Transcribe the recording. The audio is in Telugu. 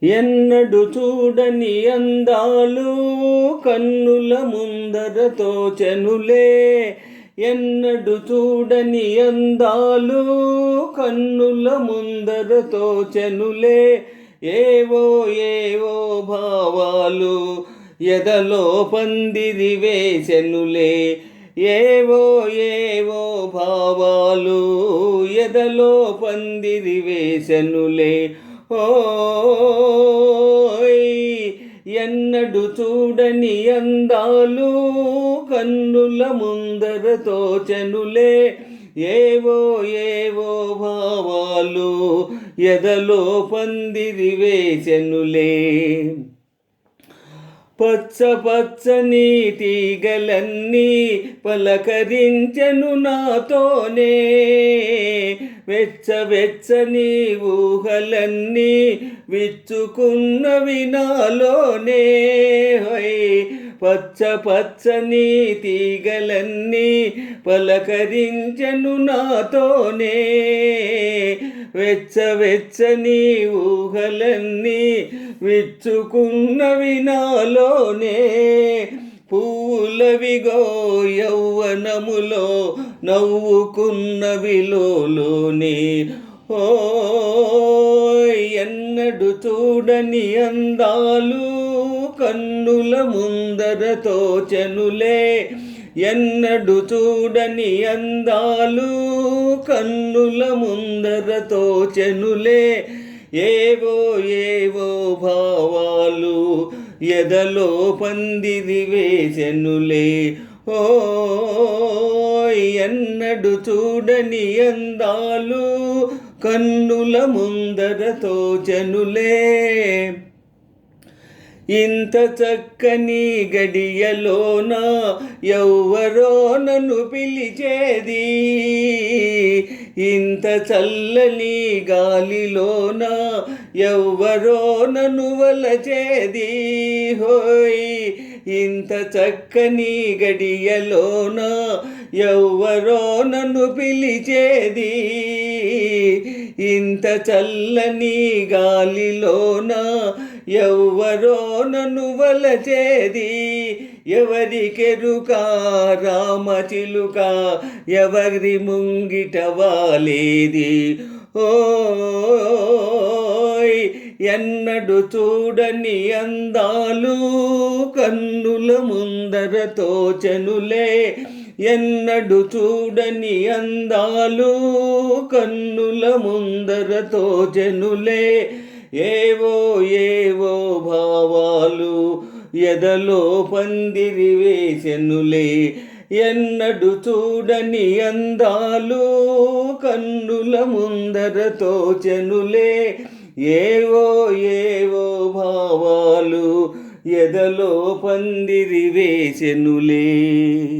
ఎన్నడు చూడని అందాలు కన్నుల ముందర తోచెనులే. ఎన్నడు చూడని అందాలు కన్నుల ముందర తోచెనులే. ఏవో ఏవో భావాలు ఎదలో పందిరి వేసెనులే. ఏవో ఏవో భావాలు ఎదలో పందిరి వేసెనులే. ఓయ్ ఎన్నడు చూడని అందాలు కన్నుల ముందర తోచెనులే. ఏవో ఏవో భావాలు ఎదలో పందిరి వేసెనులే. పచ్చ పచ్చని తీగలన్నీ పలకరించెను నాతోనే. వెచ్చ వెచ్చని ఊహలన్నీ విచ్చుకున్నవి నాలోనే. పచ్చ పచ్చని తీగలన్నీ పలకరించెను నాతోనే. వెచ్చ వెచ్చని ఊహలన్నీ విచ్చుకున్నవి నాలోనే. పూలవిగో యౌవనములో నవ్వుకున్నవిలోనే. ఎన్నడు చూడని అందాలు కన్నుల ముందర తోచెనులే. ఎన్నడు చూడని అందాలు కన్నుల ముందర తోచెనులే. ఏవో ఏవో భావాలు ఎదలో పందిరి వేసెనులే. ఎన్నడు చూడని అందాలు కన్నుల ముందర తోచెనులే. ఇంత చక్కని గడియలోన ఎవ్వరో నన్ను పిలిచేది. ఇంత చల్లని గాలిలోన ఎవ్వరో నన్ను వలచేది. ఇంత చక్కని గడియలోన ఎవ్వరో నన్ను పిలిచేది. ఇంత చల్లని గాలిలోన ఎవ్వరో నన్ను వలచేది. ఎవరికెరుక రామచిలుక ఎవరి ముంగిట వాలేది. ఎన్నడు చూడని అందాలు కన్నుల ముందర తోచెనులే. ఎన్నడు చూడని అందాలు కన్నుల ముందర తోచెనులే. ఏవో ఏవో భావాలు ఎదలో పందిరి వేసెనులే. ఎన్నడు చూడని అందాలు కన్నుల ముందర తోచెనులే. ఏవో ఏవో భావాలు ఎదలో పందిరి వేసెనులే.